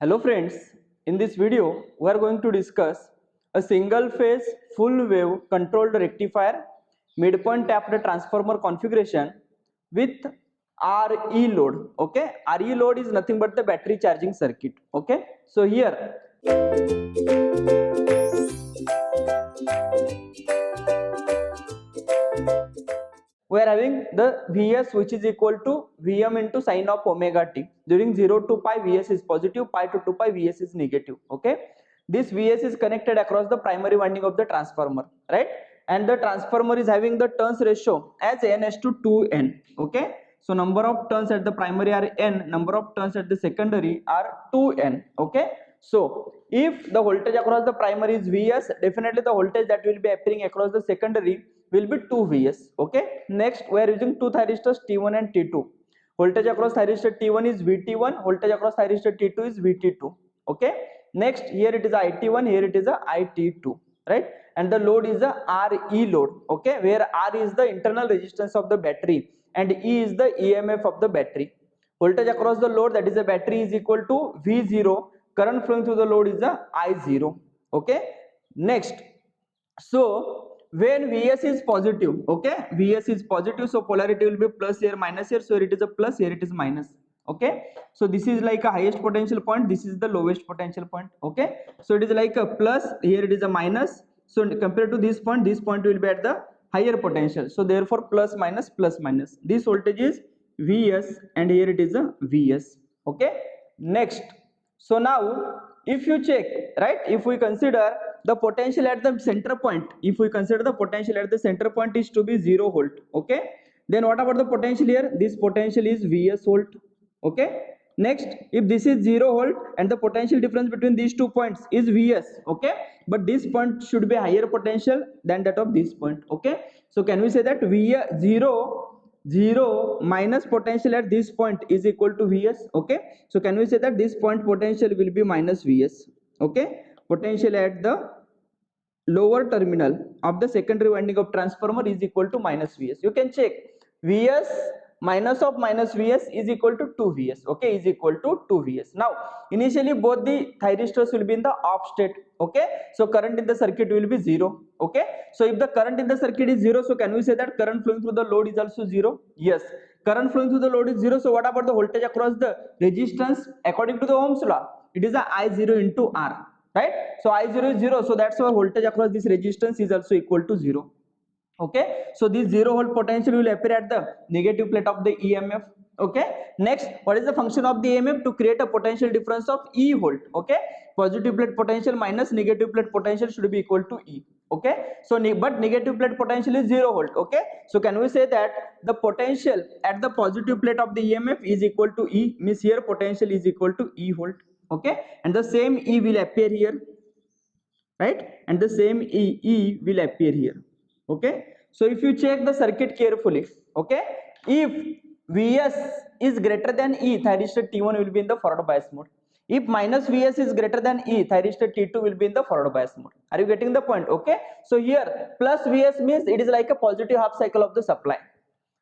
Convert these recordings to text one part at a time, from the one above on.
Hello friends, in this video we are going to discuss a single phase full wave controlled rectifier midpoint tapped transformer configuration with RE load. Okay, RE load is nothing but the battery charging circuit. Okay, so here we are having the Vs which is equal to Vm into sine of omega t. During 0 to pi Vs is positive, pi to 2 pi Vs is negative. Okay, this Vs is connected across the primary winding of the transformer, right? And the transformer is having the turns ratio as n:2n. Okay, so number of turns at the primary are n, number of turns at the secondary are 2n. Okay, so if the voltage across the primary is Vs, definitely the voltage that will be appearing across the secondary will be 2 Vs. Okay, next we are using two thyristors T1 and T2. Voltage across thyristor T1 is Vt1, voltage across thyristor T2 is Vt2. Okay, next here it is It1, here it is a It2, right? And the load is a Re load. Okay, where R is the internal resistance of the battery and E is the EMF of the battery. Voltage across the load, that is the battery, is equal to V0. Current flowing through the load is a I0. Okay, next, so when Vs is positive, okay, Vs is positive, so polarity will be plus here, minus here, so it is a plus, here it is minus. Okay, so this is like a highest potential point, this is the lowest potential point. Okay, so it is like a plus, here it is a minus, so compared to this point will be at the higher potential, so therefore plus minus plus minus, this voltage is Vs and here it is a Vs. Okay, next, so now if you check, right, if we consider the potential at the center point, if we consider the potential at the center point is to be 0 volt. Okay, then what about the potential here? This potential is Vs volt. Okay, next, if this is 0 volt and the potential difference between these 2 points is Vs, okay, but this point should be higher potential than that of this point. Okay, so can we say that zero minus potential at this point is equal to Vs? Okay, so can we say that this point potential will be minus Vs? Okay, potential at the lower terminal of the secondary winding of transformer is equal to minus Vs. You can check, Vs minus of minus Vs is equal to 2 Vs. Okay, is equal to 2 Vs. Now initially both the thyristors will be in the off state. Okay, so current in the circuit will be 0. Okay, so if the current in the circuit is 0, so can we say that current flowing through the load is also 0? Yes, current flowing through the load is 0. So what about the voltage across the resistance? According to the Ohm's law, it is a I0 into R, right? So I0 is 0, so that's why voltage across this resistance is also equal to 0. Okay, so this 0 volt potential will appear at the negative plate of the EMF. Okay, next, what is the function of the EMF? To create a potential difference of E volt. Okay, positive plate potential minus negative plate potential should be equal to E. Okay, so but negative plate potential is 0 volt. Okay, so can we say that the potential at the positive plate of the EMF is equal to E, means here potential is equal to E volt. Okay, and the same E will appear here, right, and the same E will appear here. Okay, so if you check the circuit carefully, okay, if Vs is greater than E, thyristor T1 will be in the forward bias mode. If minus Vs is greater than E, thyristor T2 will be in the forward bias mode. Are you getting the point? Okay, so here plus Vs means it is like a positive half cycle of the supply,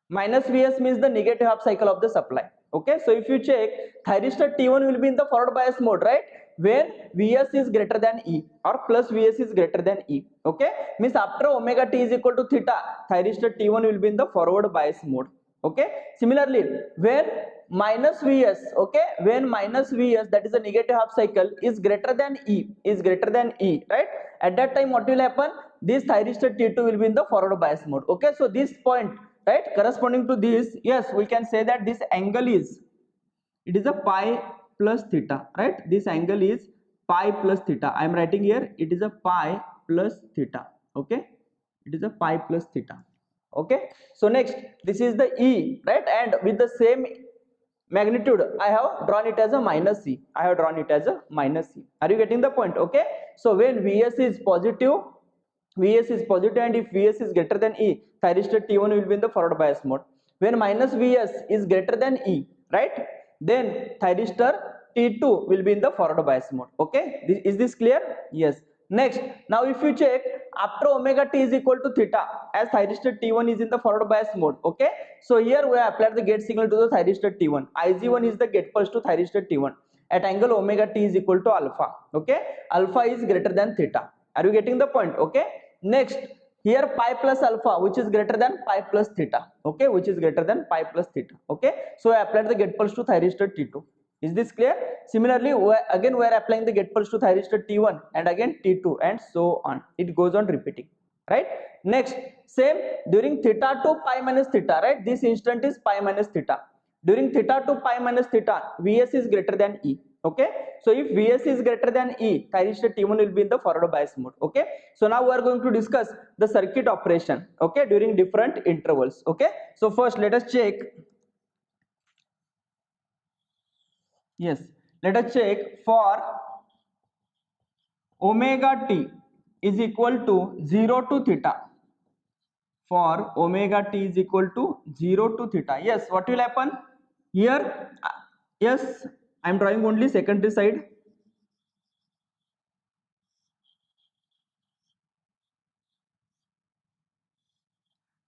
minus Vs means the negative half cycle of the supply. Okay, so if you check, thyristor T1 will be in the forward bias mode, right, when Vs is greater than E or plus Vs is greater than E. Okay, means after omega t is equal to theta, thyristor T1 will be in the forward bias mode. Okay, similarly when minus Vs, okay, when minus Vs, that is the negative half cycle, is greater than E, right, at that time what will happen? This thyristor T2 will be in the forward bias mode. Okay, so this point, right, corresponding to this, yes, we can say that this angle is, it is a pi plus theta, right, this angle is pi plus theta. I am writing here, it is a pi plus theta. Okay, it is a pi plus theta. Okay, so next, this is the E, right, and with the same magnitude I have drawn it as a minus E. Are you getting the point? Okay, so when Vs is positive and if Vs is greater than E, thyristor T1 will be in the forward bias mode. When minus Vs is greater than E, right, then thyristor T2 will be in the forward bias mode. Okay, is this clear? Yes. Next, now if you check, after omega t is equal to theta, as thyristor T1 is in the forward bias mode. Okay, so here we have applied the gate signal to the thyristor T1. Ig1 is the gate pulse to thyristor T1. at angle omega t is equal to alpha. Okay, alpha is greater than theta. Are you getting the point? Okay, next here pi plus alpha, which is greater than pi plus theta. Okay, which is greater than pi plus theta. Okay, so I applied the get pulse to thyristor T2. Is this clear? Similarly, again we are applying the get pulse to thyristor T1 and again T2 and so on. It goes on repeating, right? Next, same during theta to pi minus theta, right? This instant is pi minus theta. During theta to pi minus theta, Vs is greater than E. Okay, so if Vs is greater than E, thyristor T1 will be in the forward bias mode. Okay, so now we are going to discuss the circuit operation, okay, during different intervals. Okay, so first let us check. Yes, let us check for omega t is equal to 0 to theta. For omega t is equal to 0 to theta. Yes, what will happen here? Yes, I am drawing only secondary side.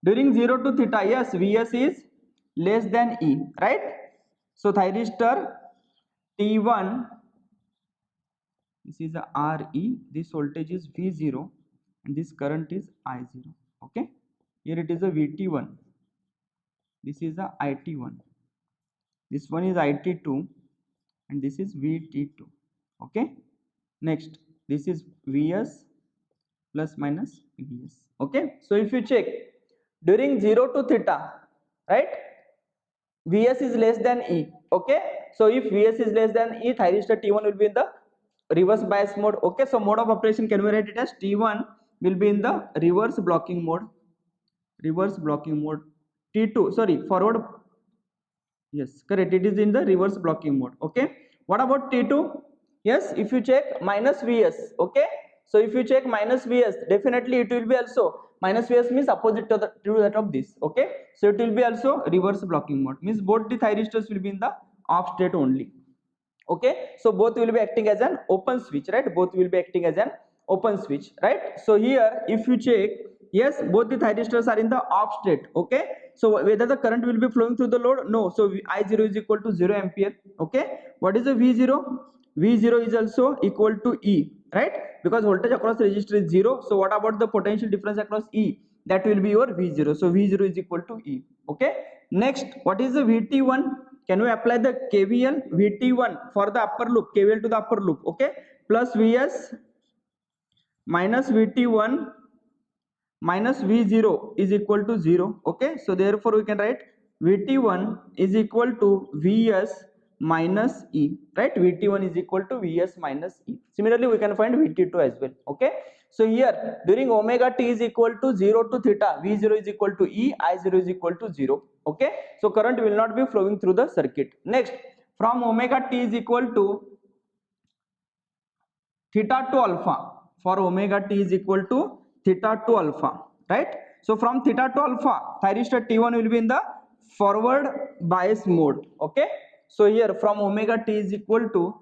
During 0 to theta, yes, Vs is less than E, right? So thyristor T1, this is a Re, this voltage is V0 and this current is I0. Okay, here it is a Vt1, this is a It1, this one is It2 and this is Vt2. Okay, next this is Vs plus minus Vs. Okay, so if you check during 0 to theta, right, Vs is less than E. Okay, so if Vs is less than E, thyristor T1 will be in the reverse bias mode. Okay, so mode of operation can we write it as T1 will be in the reverse blocking mode. Reverse blocking mode. T2, sorry, forward. Yes, correct. It is in the reverse blocking mode. Okay, what about T2? Yes, if you check minus Vs. Okay, so if you check minus Vs, definitely it will be also minus Vs means opposite to that of this. Okay, so it will be also reverse blocking mode, means both the thyristors will be in the off state only. Okay, so both will be acting as an open switch, right? Both will be acting as an open switch, right? So here if you check, yes, both the thyristors are in the off state. Okay, so whether the current will be flowing through the load? No. So I0 is equal to 0 ampere. Okay, what is the V0? V0 is also equal to E, right? Because voltage across resistor is 0. So what about the potential difference across E? That will be your V0. So V0 is equal to E. Okay, next, what is the Vt1? Can we apply the KVL? Vt1 for the upper loop, KVL to the upper loop. Okay, plus Vs minus Vt1 minus V0 is equal to 0. Okay, so therefore we can write Vt1 is equal to Vs minus E, right? Vt1 is equal to Vs minus E. Similarly we can find Vt2 as well. Okay, so here during omega t is equal to 0 to theta, V0 is equal to E, I0 is equal to 0. Okay, so current will not be flowing through the circuit. Next, from omega t is equal to theta to alpha, for omega t is equal to theta to alpha, right? So from theta to alpha, thyristor T1 will be in the forward bias mode. Okay, so here from omega t is equal to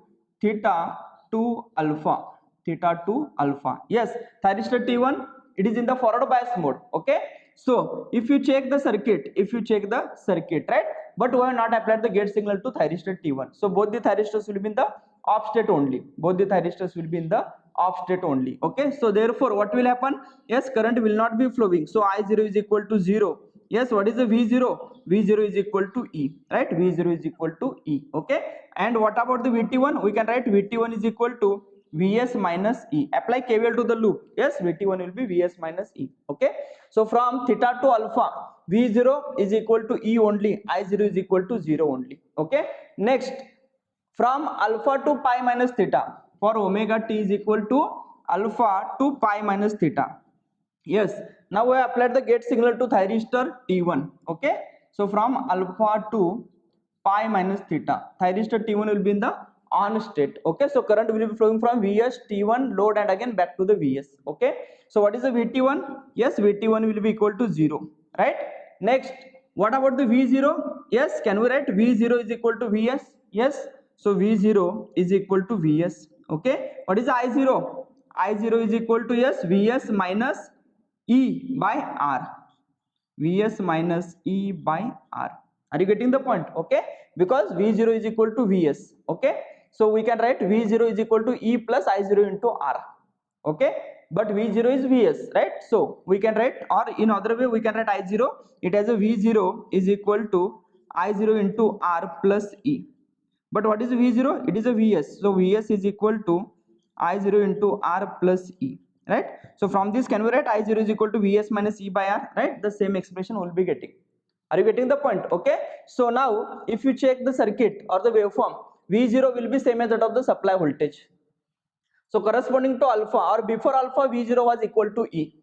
theta to alpha, theta to alpha. Yes, thyristor T1, it is in the forward bias mode. Okay, so if you check the circuit, right, but we have not applied the gate signal to thyristor T1, so both the thyristors will be in the off state only. Both the thyristors will be in the off state only. Okay, so therefore what will happen? Yes, current will not be flowing, so I0 is equal to 0. Yes, what is the V0? V0 is equal to E, right? V0 is equal to E. Okay, and what about the Vt1? We can write Vt1 is equal to Vs minus E. Apply KVL to the loop. Yes, Vt1 will be Vs minus E. Okay, so from theta to alpha, V0 is equal to E only, I0 is equal to 0 only. Okay, next, from alpha to pi minus theta, for omega t is equal to alpha to pi minus theta. Yes, now we applied the gate signal to thyristor T1. Okay, so from alpha to pi minus theta, thyristor T1 will be in the on state. Okay, so current will be flowing from Vs T1 load and again back to the Vs. Okay, so what is the Vt1? Yes, Vt1 will be equal to 0, right? Next, what about the V0? Yes, can we write V0 is equal to Vs? Yes, so V0 is equal to Vs. Okay, what is I0? I0 is equal to, yes, Vs minus E by R. Vs minus E by R. Are you getting the point? Okay, because V0 is equal to Vs. Okay, so we can write V0 is equal to E plus I0 into R. Okay, but V0 is Vs, right? So we can write, or in other way we can write I0, it has a V0 is equal to I0 into R plus E. But what is V0? It is a Vs, so Vs is equal to I0 into R plus E, right? So from this can we write I0 is equal to Vs minus E by R, right? The same expression we'll be getting. Are you getting the point? Okay, so now if you check the circuit or the waveform, V0 will be same as that of the supply voltage. So corresponding to alpha, or before alpha, V0 was equal to E.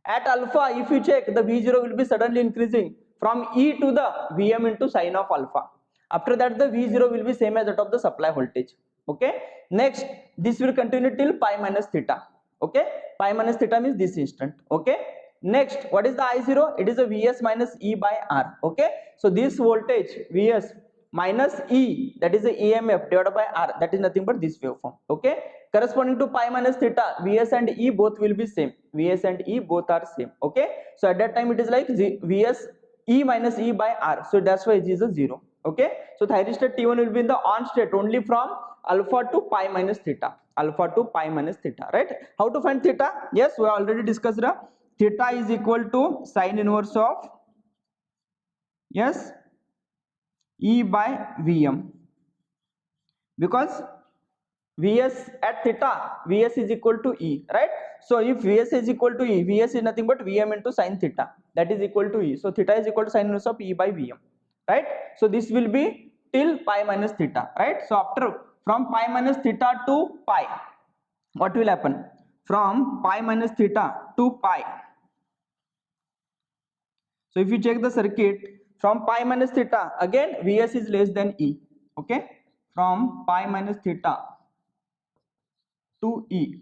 At alpha, if you check, the V0 will be suddenly increasing from E to the Vm into sine of alpha. After that, the V0 will be same as that of the supply voltage. Okay, next this will continue till pi minus theta. Okay, pi minus theta means this instant. Okay, next what is the I0? It is a Vs minus E by R. Okay, so this voltage Vs minus E, that is the EMF divided by R, that is nothing but this waveform. Okay, corresponding to pi minus theta, Vs and E both will be same. Vs and E both are same. Okay, so at that time it is like Vs E minus E by R, so that's why it is a 0. Okay, so thyristor T1 will be in the on state only from alpha to pi minus theta, alpha to pi minus theta, right? How to find theta? Yes, we already discussed. Theta is equal to sine inverse of, yes, E by Vm, because Vs at theta, Vs is equal to E, right? So if Vs is equal to E, Vs is nothing but Vm into sine theta, that is equal to E. So theta is equal to sine inverse of E by Vm, right? So this will be till pi minus theta, right? So after, from pi minus theta to pi, what will happen? From pi minus theta to pi. So if you check the circuit, from pi minus theta, again Vs is less than E. Okay, from pi minus theta to E,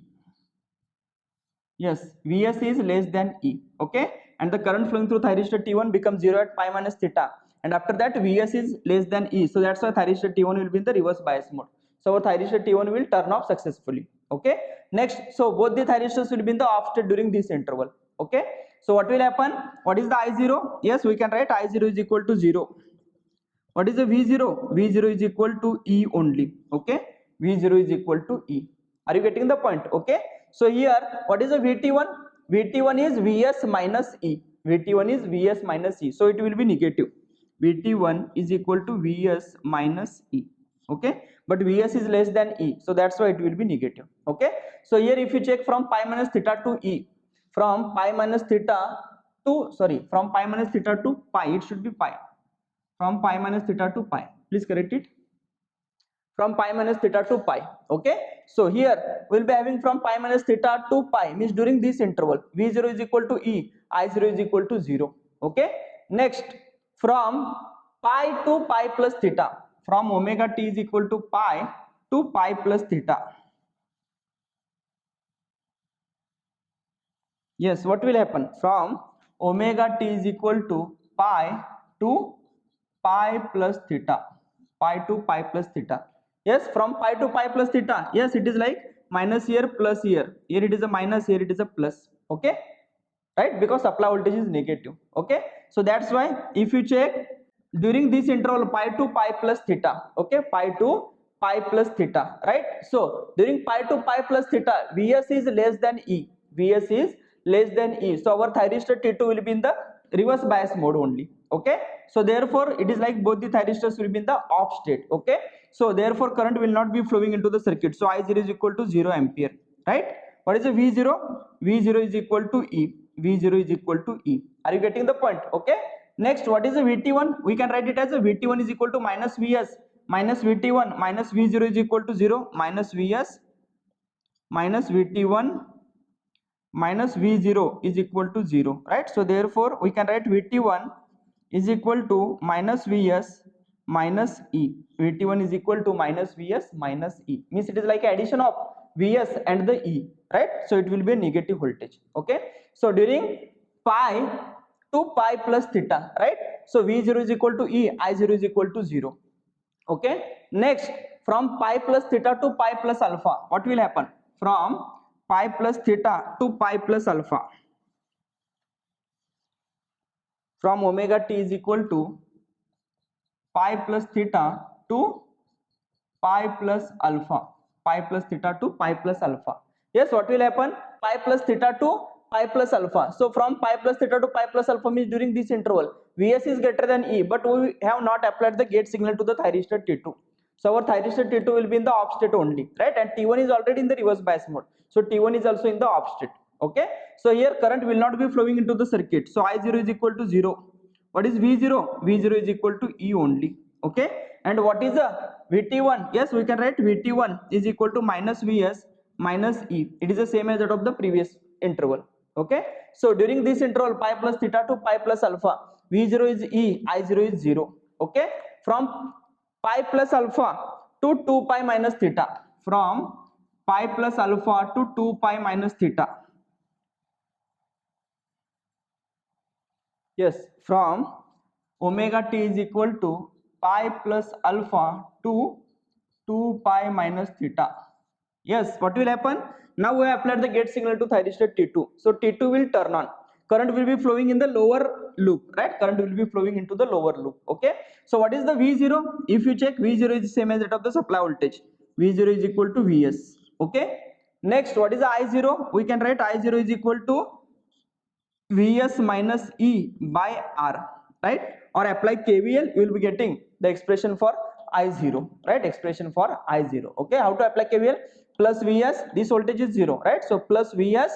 yes, Vs is less than E. Okay, and the current flowing through thyristor T1 becomes 0 at pi minus theta, and after that Vs is less than E, so that's why thyristor T1 will be in the reverse bias mode. So our thyristor T1 will turn off successfully. Okay, next, so both the thyristors will be in the off state during this interval. Okay, so what will happen? What is the I0? Yes, we can write I0 is equal to 0. What is the V0? V0 is equal to E only. Okay, V0 is equal to E. Are you getting the point? Okay, so here what is the VT1? VT1 is Vs minus E. VT1 is Vs minus E, so it will be negative. VT1 is equal to Vs minus E. Okay, but Vs is less than E, so that's why it will be negative. Okay, so here if you check from pi minus theta to E, from pi minus theta to, sorry, from pi minus theta to pi, it should be pi. From pi minus theta to pi, please correct it, from pi minus theta to pi. Okay, so here we'll be having from pi minus theta to pi, means during this interval V0 is equal to E, I0 is equal to 0. Okay, next, from pi to pi plus theta, from omega t is equal to pi plus theta. Yes, what will happen? From omega t is equal to pi plus theta, pi to pi plus theta. Yes, from pi to pi plus theta. Yes, it is like minus here plus here. Here it is a minus, here it is a plus. Okay, right? Because supply voltage is negative. Okay, so that's why if you check during this interval pi to pi plus theta. Okay, pi to pi plus theta, right? So during pi to pi plus theta, Vs is less than E. Vs is less than E. So our thyristor T2 will be in the reverse bias mode only. Okay, so therefore it is like both the thyristors will be in the off state. Okay, so therefore current will not be flowing into the circuit. So I0 is equal to 0 ampere, right? What is the V0? V0 is equal to E. V0 is equal to E. Are you getting the point? Okay, next, what is the VT1? We can write it as a VT1 is equal to minus Vs minus VT1 minus V0 is equal to 0, minus Vs minus VT1 minus V0 is equal to 0, right? So therefore we can write VT1 is equal to minus Vs minus E. VT1 is equal to minus Vs minus E, means it is like addition of Vs and the E, right? So it will be a negative voltage. Okay, so during pi to pi plus theta, right? So V0 is equal to E, I0 is equal to 0. Okay, next, from pi plus theta to pi plus alpha, what will happen? From pi plus theta to pi plus alpha, from omega t is equal to pi plus theta to pi plus alpha, pi plus theta to pi plus alpha. Yes, what will happen? Pi plus theta to pi plus alpha. So from pi plus theta to pi plus alpha means during this interval Vs is greater than E, but we have not applied the gate signal to the thyristor T2. So our thyristor T2 will be in the off state only, right? And T1 is already in the reverse bias mode. So T1 is also in the off state. Okay. So here current will not be flowing into the circuit. So I0 is equal to 0. What is V0? V0 is equal to E only. Okay. And what is the Vt1? Yes, we can write Vt1 is equal to minus Vs minus E. It is the same as that of the previous interval. Okay. So during this interval pi plus theta to pi plus alpha, V0 is E, I0 is 0. Okay. From pi plus alpha to 2 pi minus theta, from pi plus alpha to 2 pi minus theta. Yes, from omega t is equal to pi plus alpha to 2 pi minus theta. Yes, what will happen? Now we have applied the gate signal to thyristor T2. So T2 will turn on. Current will be flowing in the lower loop, right? Current will be flowing into the lower loop. Okay. So what is the V0? If you check, V0 is the same as that of the supply voltage. V0 is equal to Vs. Okay. Next, what is the I0? We can write I0 is equal to Vs minus E by R, right? Or apply KVL, you will be getting the expression for I0, right? Expression for I0. Okay. How to apply KVL? Plus Vs, this voltage is 0, right? So plus Vs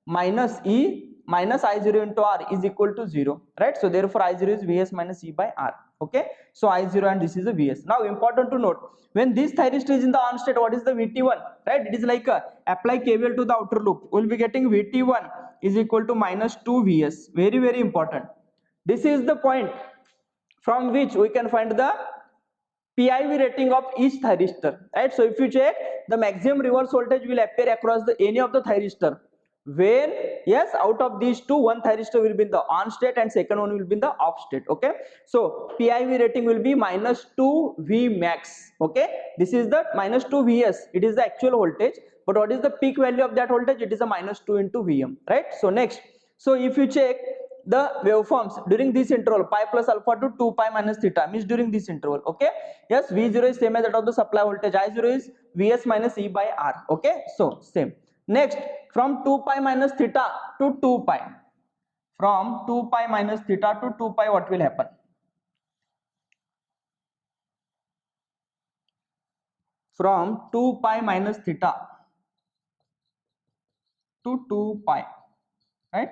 minus E minus I0 into R is equal to 0, right? So therefore I0 is Vs minus E by R. Okay. So I0 and this is the Vs. Now important to note, when this thyristor is in the on state, what is the Vt1, right? It is like apply KVL to the outer loop. We will be getting Vt1 is equal to minus 2 Vs. Very, very important. This is the point from which we can find the PIV rating of each thyristor, right? So if you check, the maximum reverse voltage will appear across any of the thyristor when, yes, out of these two, one thyristor will be in the on state and second one will be in the off state. Okay. So PIV rating will be minus 2 V max. Okay. This is the minus 2 Vs. It is the actual voltage. But what is the peak value of that voltage? It is a minus 2 into Vm, right? So next, so if you check the waveforms during this interval pi plus alpha to 2 pi minus theta means during this interval. Okay. Yes, V0 is same as that of the supply voltage. I0 is Vs minus E by R. Okay. So same. Next, from 2 pi minus theta to 2 pi, from 2 pi minus theta to 2 pi, what will happen? From 2 pi minus theta to 2 pi, right?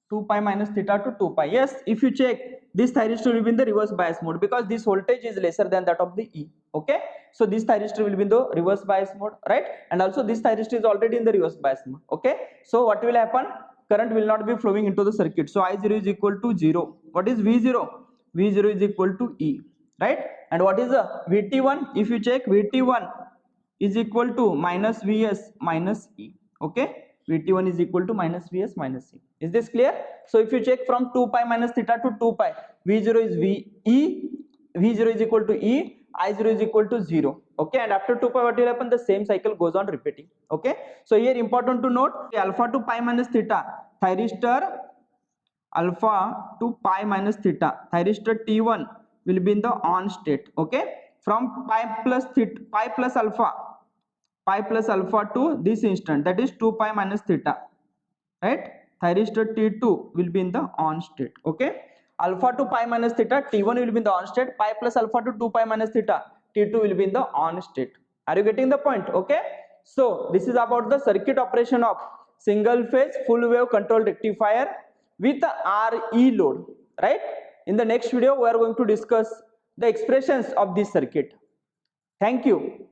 2 pi minus theta to 2 pi. Yes, if you check, this thyristor will be in the reverse bias mode because this voltage is lesser than that of the E. Okay. So this thyristor will be in the reverse bias mode, right? And also this thyristor is already in the reverse bias mode. Okay. So what will happen? Current will not be flowing into the circuit. So I0 is equal to 0. What is V0? V0 is equal to E, right? And what is the Vt1? If you check, Vt1 is equal to minus Vs minus E. Okay. Vt1 is equal to minus Vs minus E. Is this clear? So if you check from 2 pi minus theta to 2 pi, V0 is VE, V0 is equal to E, I0 is equal to 0. Okay, and after 2 pi what will happen? The same cycle goes on repeating. Okay, so here important to note, alpha to pi minus theta, thyristor alpha to pi minus theta, thyristor T1 will be in the on state. Okay, from pi plus theta, pi plus alpha to this instant, that is 2 pi minus theta, right? Thyristor T2 will be in the on state. Okay, alpha to pi minus theta, T1 will be in the on state, pi plus alpha to 2 pi minus theta, T2 will be in the on state. Are you getting the point? Okay, so this is about the circuit operation of single phase full wave control rectifier with RE load, right? In the next video we are going to discuss the expressions of this circuit. Thank you.